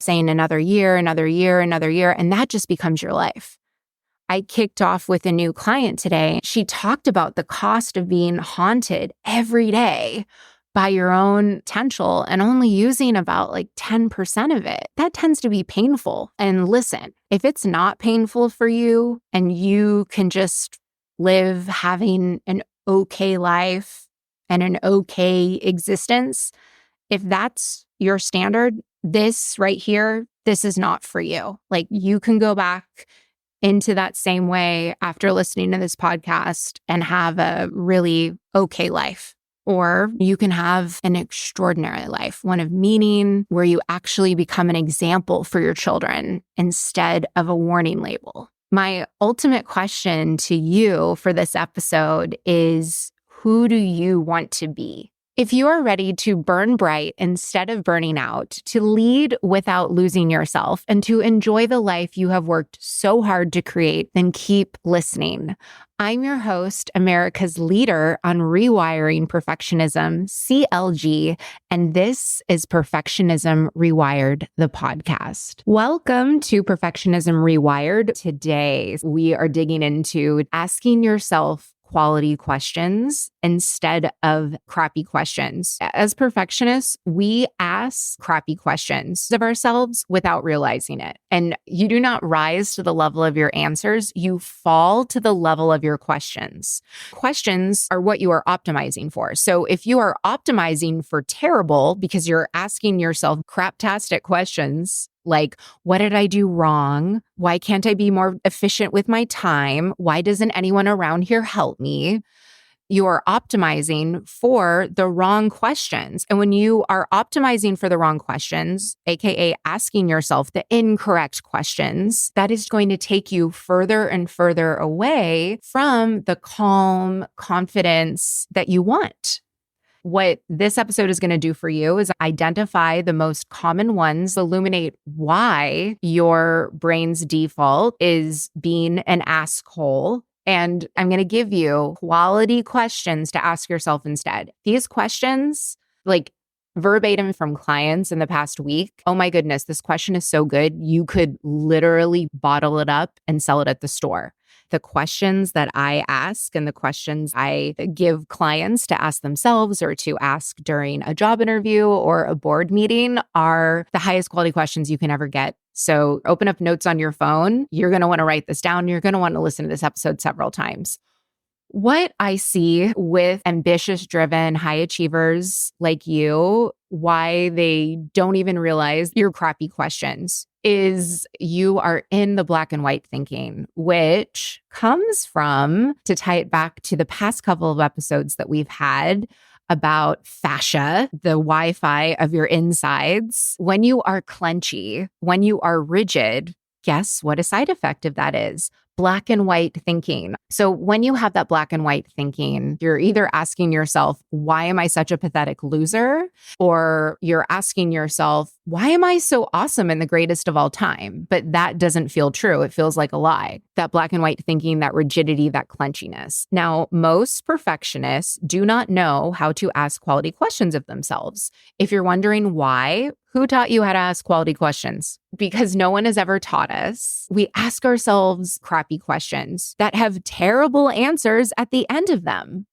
saying another year, another year, another year, and that just becomes your life. I kicked off with a new client today. She talked about the cost of being haunted every day by your own potential and only using about 10% of it. That tends to be painful. And listen, if it's not painful for you and you can just live having an okay life and an okay existence, if that's your standard, this right here, this is not for you. You can go back into that same way after listening to this podcast and have a really okay life. Or you can have an extraordinary life, one of meaning, where you actually become an example for your children instead of a warning label. My ultimate question to you for this episode is, who do you want to be? If you are ready to burn bright instead of burning out, to lead without losing yourself, and to enjoy the life you have worked so hard to create, then keep listening. I'm your host, America's leader on rewiring perfectionism, CLG, and this is Perfectionism Rewired, the podcast. Welcome to Perfectionism Rewired. Today, we are digging into asking yourself quality questions instead of crappy questions. As perfectionists, we ask crappy questions of ourselves without realizing it. And you do not rise to the level of your answers, you fall to the level of your questions. Questions are what you are optimizing for. So if you are optimizing for terrible because you're asking yourself craptastic questions, like, what did I do wrong? Why can't I be more efficient with my time? Why doesn't anyone around here help me? You are optimizing for the wrong questions. And when you are optimizing for the wrong questions, AKA asking yourself the incorrect questions, that is going to take you further and further away from the calm confidence that you want. What this episode is going to do for you is identify the most common ones, illuminate why your brain's default is being an asshole. And I'm going to give you quality questions to ask yourself instead. These questions, verbatim from clients in the past week, oh my goodness, this question is so good. You could literally bottle it up and sell it at the store. The questions that I ask and the questions I give clients to ask themselves or to ask during a job interview or a board meeting are the highest quality questions you can ever get. So open up notes on your phone. You're going to want to write this down. You're going to want to listen to this episode several times. What I see with ambitious, driven, high achievers like you, why they don't even realize your crappy questions, is you are in the black and white thinking, which comes from, to tie it back to the past couple of episodes that we've had about fascia, the Wi-Fi of your insides. When you are clenchy, when you are rigid, guess what a side effect of that is? Black and white thinking. So when you have that black and white thinking, you're either asking yourself, why am I such a pathetic loser? Or you're asking yourself, why am I so awesome and the greatest of all time? But that doesn't feel true. It feels like a lie. That black and white thinking, that rigidity, that clenchiness. Now, most perfectionists do not know how to ask quality questions of themselves. If you're wondering why, who taught you how to ask quality questions? Because no one has ever taught us. We ask ourselves crappy questions that have terrible answers at the end of them.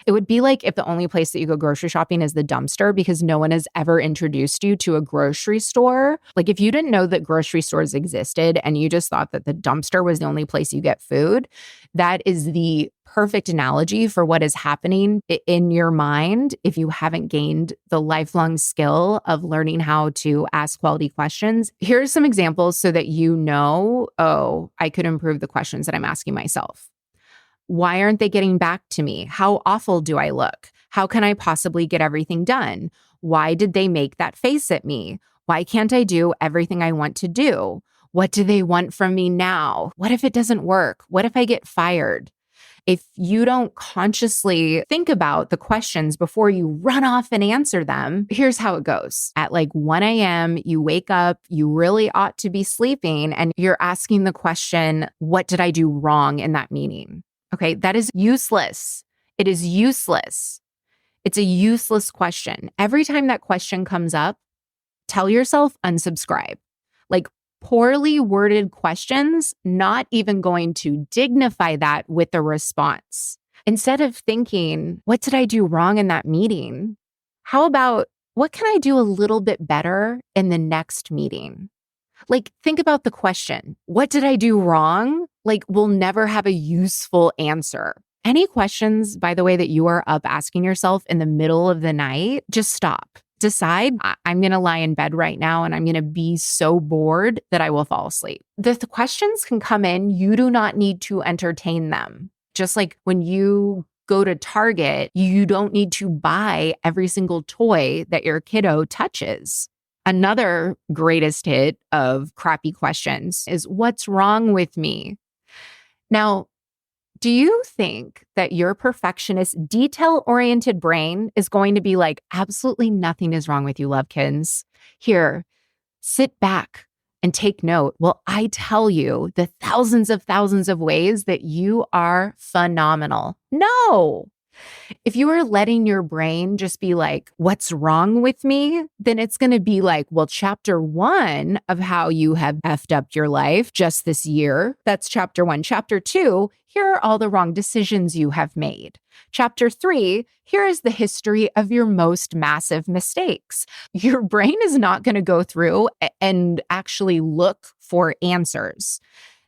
It would be like if the only place that you go grocery shopping is the dumpster because no one has ever introduced you to a grocery store. Like if you didn't know that grocery stores existed and you just thought that the dumpster was the only place you get food, that is the perfect analogy for what is happening in your mind if you haven't gained the lifelong skill of learning how to ask quality questions. Here's some examples so that you know, oh, I could improve the questions that I'm asking myself. Why aren't they getting back to me? How awful do I look? How can I possibly get everything done? Why did they make that face at me? Why can't I do everything I want to do? What do they want from me now? What if it doesn't work? What if I get fired? If you don't consciously think about the questions before you run off and answer them, here's how it goes. At like 1 a.m., you wake up, you really ought to be sleeping, and you're asking the question, what did I do wrong in that meeting? Okay, that is useless. It is useless. It's a useless question. Every time that question comes up, tell yourself unsubscribe. Like poorly worded questions, not even going to dignify that with a response. Instead of thinking, what did I do wrong in that meeting? How about, what can I do a little bit better in the next meeting? Like, think about the question, what did I do wrong? Like, we'll never have a useful answer. Any questions, by the way, that you are up asking yourself in the middle of the night, just stop. Decide, I'm going to lie in bed right now and I'm going to be so bored that I will fall asleep. The questions can come in. You do not need to entertain them. Just like when you go to Target, you don't need to buy every single toy that your kiddo touches. Another greatest hit of crappy questions is, what's wrong with me? Now, do you think that your perfectionist, detail-oriented brain is going to be like, absolutely nothing is wrong with you, Lovekins? Here, sit back and take note. Well, I tell you the thousands of ways that you are phenomenal. No. If you are letting your brain just be like, what's wrong with me? Then it's going to be like, well, chapter 1 of how you have effed up your life just this year. That's chapter 1. Chapter 2, here are all the wrong decisions you have made. Chapter 3, here is the history of your most massive mistakes. Your brain is not going to go through and actually look for answers.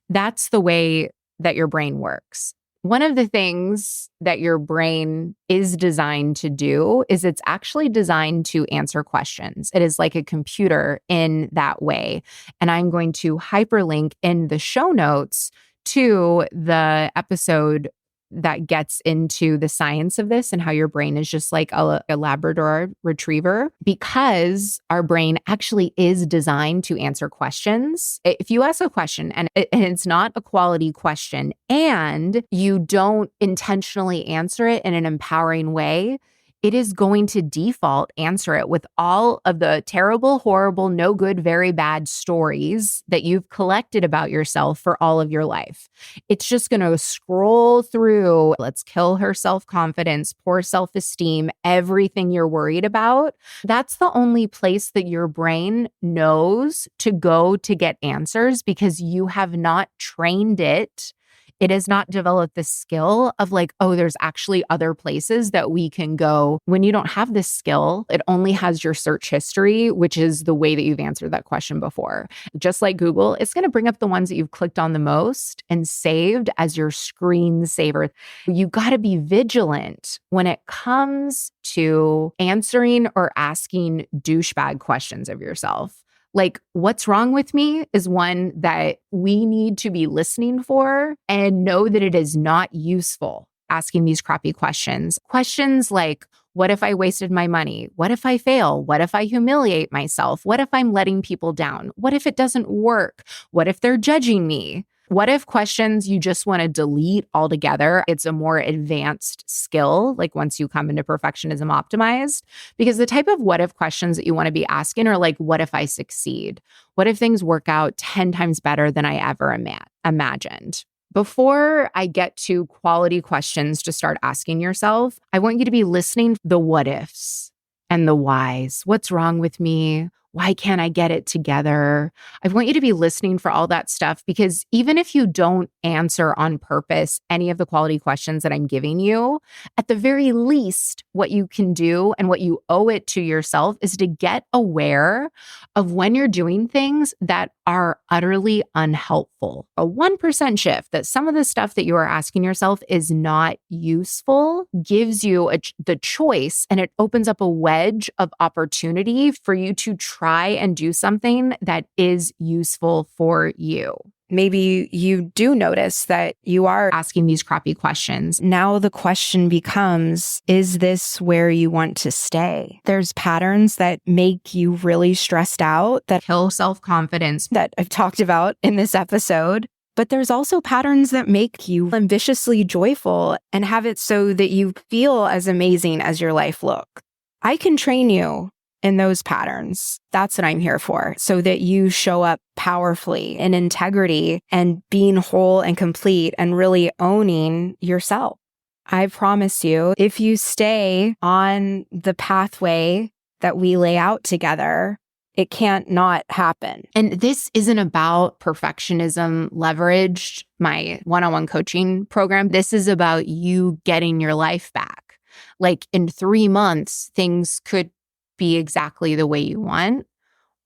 That's the way that your brain works. One of the things that your brain is designed to do is it's actually designed to answer questions. It is like a computer in that way. And I'm going to hyperlink in the show notes to the episode that gets into the science of this and how your brain is just like a Labrador retriever, because our brain actually is designed to answer questions. If you ask a question and it's not a quality question and you don't intentionally answer it in an empowering way, it is going to default answer it with all of the terrible, horrible, no good, very bad stories that you've collected about yourself for all of your life. It's just going to scroll through, let's kill her self-confidence, poor self-esteem, everything you're worried about. That's the only place that your brain knows to go to get answers, because you have not trained it. It has not developed the skill of like, oh, there's actually other places that we can go. When you don't have this skill, it only has your search history, which is the way that you've answered that question before. Just like Google, it's going to bring up the ones that you've clicked on the most and saved as your screensaver. You got to be vigilant when it comes to answering or asking douchebag questions of yourself. Like, what's wrong with me is one that we need to be listening for and know that it is not useful asking these crappy questions. Questions like, what if I wasted my money? What if I fail? What if I humiliate myself? What if I'm letting people down? What if it doesn't work? What if they're judging me? What if questions you just want to delete altogether? It's a more advanced skill, like once you come into perfectionism optimized, because the type of what if questions that you want to be asking are like, what if I succeed? What if things work out 10 times better than I ever imagined? Before I get to quality questions to start asking yourself, I want you to be listening to the what ifs and the whys. What's wrong with me? Why can't I get it together? I want you to be listening for all that stuff, because even if you don't answer on purpose any of the quality questions that I'm giving you, at the very least, what you can do and what you owe it to yourself is to get aware of when you're doing things that are utterly unhelpful. A 1% shift that some of the stuff that you are asking yourself is not useful gives you the choice, and it opens up a wedge of opportunity for you to try and do something that is useful for you. Maybe you do notice that you are asking these crappy questions. Now the question becomes, is this where you want to stay? There's patterns that make you really stressed out, that kill self-confidence, that I've talked about in this episode. But there's also patterns that make you ambitiously joyful and have it so that you feel as amazing as your life looks. I can train you in those patterns. That's what I'm here for, so that you show up powerfully in integrity and being whole and complete and really owning yourself. I promise you, if you stay on the pathway that we lay out together, It can't not happen. And this isn't about perfectionism leveraged, my one-on-one coaching program. This is about you getting your life back. Like in 3 months, things could be exactly the way you want,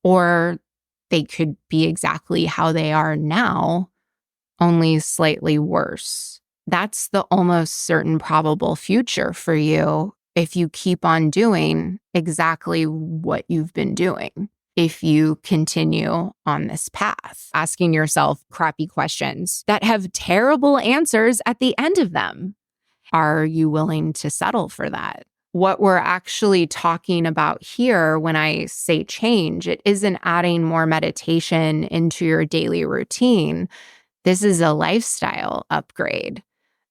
or they could be exactly how they are now, only slightly worse. That's the almost certain probable future for you if you keep on doing exactly what you've been doing. If you continue on this path, asking yourself crappy questions that have terrible answers at the end of them. Are you willing to settle for that? What we're actually talking about here when I say change, it isn't adding more meditation into your daily routine. This is a lifestyle upgrade.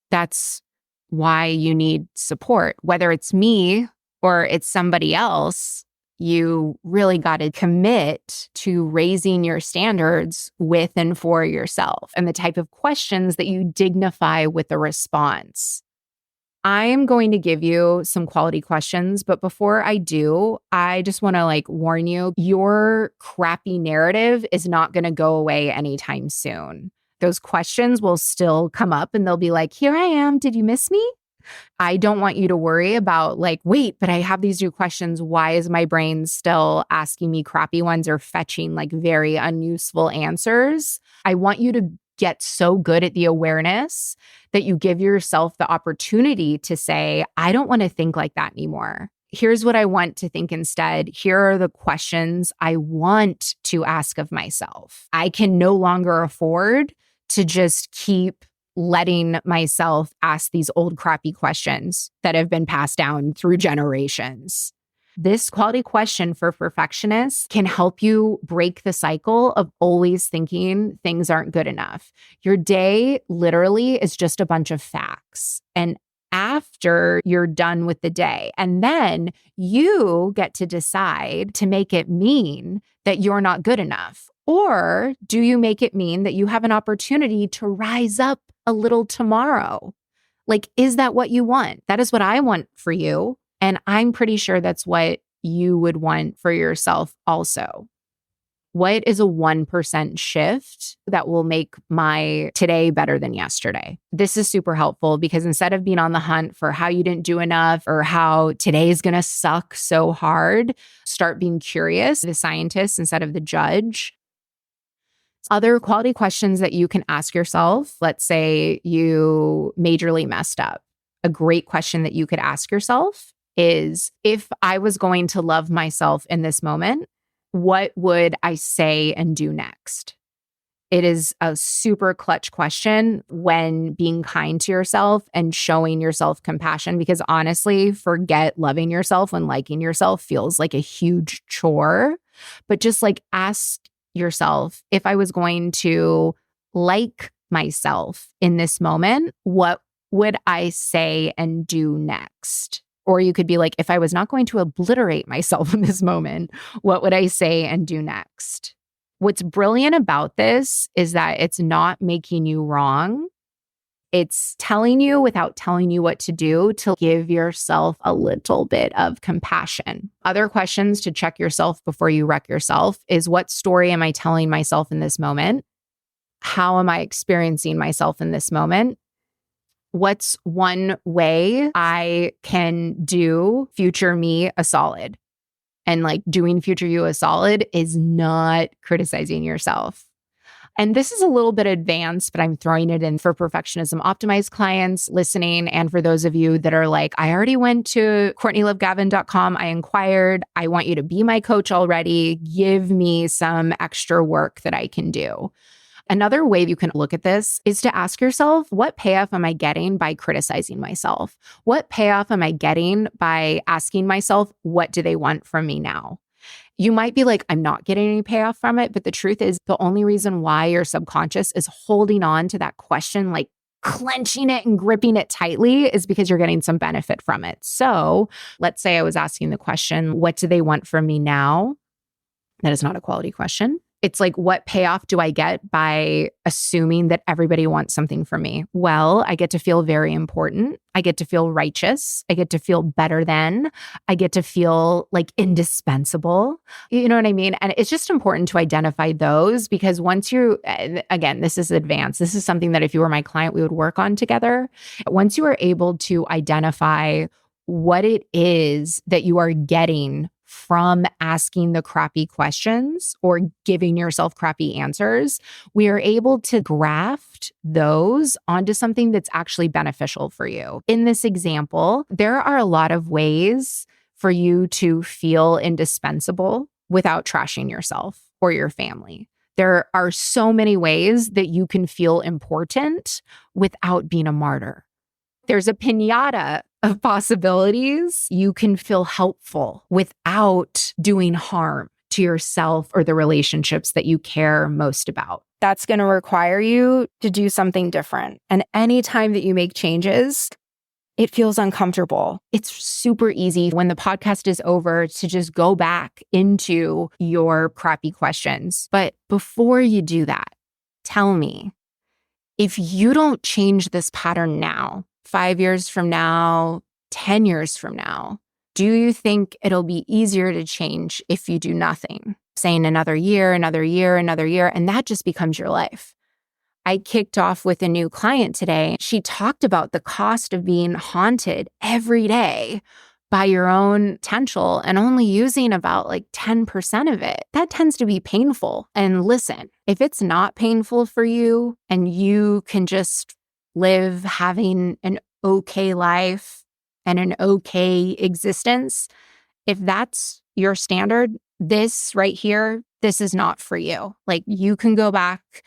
That's why you need support. Whether it's me or it's somebody else, you really got to commit to raising your standards with and for yourself and the type of questions that you dignify with a response. I'm going to give you some quality questions, but before I do, I just want to warn you, your crappy narrative is not going to go away anytime soon. Those questions will still come up and they'll be like, here I am. Did you miss me? I don't want you to worry about wait, but I have these new questions. Why is my brain still asking me crappy ones or fetching very unuseful answers? I want you to get so good at the awareness that you give yourself the opportunity to say, I don't want to think like that anymore. Here's what I want to think instead. Here are the questions I want to ask of myself. I can no longer afford to just keep letting myself ask these old crappy questions that have been passed down through generations. This quality question for perfectionists can help you break the cycle of always thinking things aren't good enough. Your day literally is just a bunch of facts. And after you're done with the day, and then you get to decide to make it mean that you're not good enough. Or do you make it mean that you have an opportunity to rise up a little tomorrow? Is that what you want? That is what I want for you. And I'm pretty sure that's what you would want for yourself also. What is a 1% shift that will make my today better than yesterday? This is super helpful because instead of being on the hunt for how you didn't do enough or how today is going to suck so hard, start being curious, the scientist instead of the judge. Other quality questions that you can ask yourself, let's say you majorly messed up. A great question that you could ask yourself is, if I was going to love myself in this moment, what would I say and do next? It is a super clutch question when being kind to yourself and showing yourself compassion, because honestly, forget loving yourself when liking yourself feels like a huge chore. But just ask yourself, if I was going to like myself in this moment, what would I say and do next? Or you could be if I was not going to obliterate myself in this moment, what would I say and do next? What's brilliant about this is that it's not making you wrong. It's telling you without telling you what to do to give yourself a little bit of compassion. Other questions to check yourself before you wreck yourself is, what story am I telling myself in this moment? How am I experiencing myself in this moment? What's one way I can do future me a solid? And doing future you a solid is not criticizing yourself. And this is a little bit advanced, but I'm throwing it in for perfectionism optimized clients listening. And for those of you that are I already went to CourtneyLoveGavin.com. I inquired. I want you to be my coach already. Give me some extra work that I can do. Another way you can look at this is to ask yourself, what payoff am I getting by criticizing myself? What payoff am I getting by asking myself, what do they want from me now? You might be I'm not getting any payoff from it, but the truth is the only reason why your subconscious is holding on to that question, clenching it and gripping it tightly, is because you're getting some benefit from it. So let's say I was asking the question, what do they want from me now? That is not a quality question. It's like, what payoff do I get by assuming that everybody wants something from me? Well, I get to feel very important. I get to feel righteous. I get to feel better than. I get to feel like indispensable. You know what I mean? And it's just important to identify those, because once you, again, this is advanced. This is something that if you were my client, we would work on together. Once you are able to identify what it is that you are getting from asking the crappy questions or giving yourself crappy answers, we are able to graft those onto something that's actually beneficial for you. In this example, there are a lot of ways for you to feel indispensable without trashing yourself or your family. There are so many ways that you can feel important without being a martyr. There's a piñata of possibilities. You can feel helpful without doing harm to yourself or the relationships that you care most about. That's going to require you to do something different. And anytime that you make changes, it feels uncomfortable. It's super easy when the podcast is over to just go back into your crappy questions. But before you do that, tell me, if you don't change this pattern now, 5 years from now, 10 years from now, do you think it'll be easier to change if you do nothing? Saying another year, another year, another year, and that just becomes your life. I kicked off with a new client today. She talked about the cost of being haunted every day by your own potential and only using about like 10% of it. That tends to be painful. And listen, if it's not painful for you and you can just live having an okay life and an okay existence, if that's your standard, this right here, this is not for you. Like, you can go back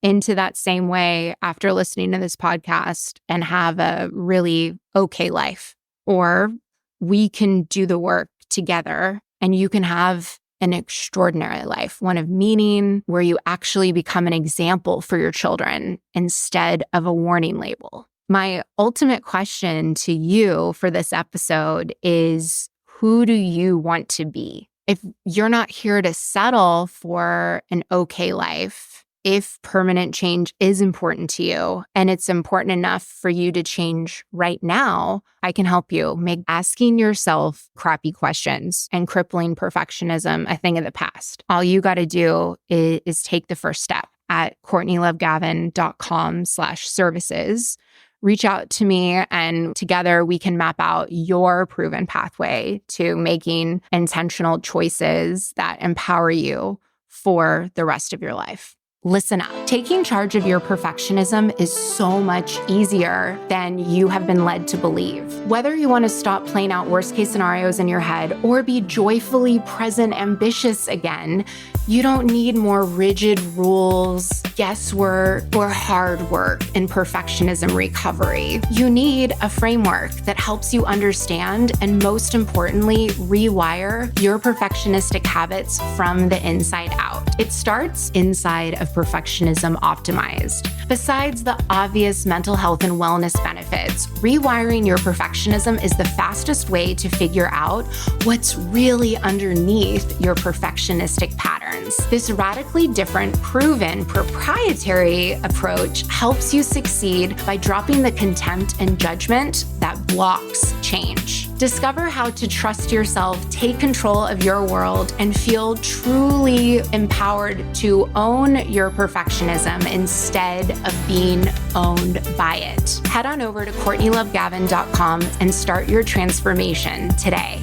into that same way after listening to this podcast and have a really okay life. Or we can do the work together and you can have an extraordinary life, one of meaning, where you actually become an example for your children instead of a warning label. My ultimate question to you for this episode is, who do you want to be? If you're not here to settle for an okay life, if permanent change is important to you and it's important enough for you to change right now, I can help you make asking yourself crappy questions and crippling perfectionism a thing of the past. All you got to do is take the first step at CourtneyLoveGavin.com/services. Reach out to me and together we can map out your proven pathway to making intentional choices that empower you for the rest of your life. Listen up. Taking charge of your perfectionism is so much easier than you have been led to believe. Whether you want to stop playing out worst case scenarios in your head or be joyfully present, ambitious again, you don't need more rigid rules, guesswork, or hard work in perfectionism recovery. You need a framework that helps you understand and, most importantly, rewire your perfectionistic habits from the inside out. It starts inside of Perfectionism Optimized. Besides the obvious mental health and wellness benefits, rewiring your perfectionism is the fastest way to figure out what's really underneath your perfectionistic patterns. This radically different, proven, proprietary approach helps you succeed by dropping the contempt and judgment that blocks change. Discover how to trust yourself, take control of your world, and feel truly empowered to own your perfectionism instead of being owned by it. Head on over to CourtneyLoveGavin.com and start your transformation today.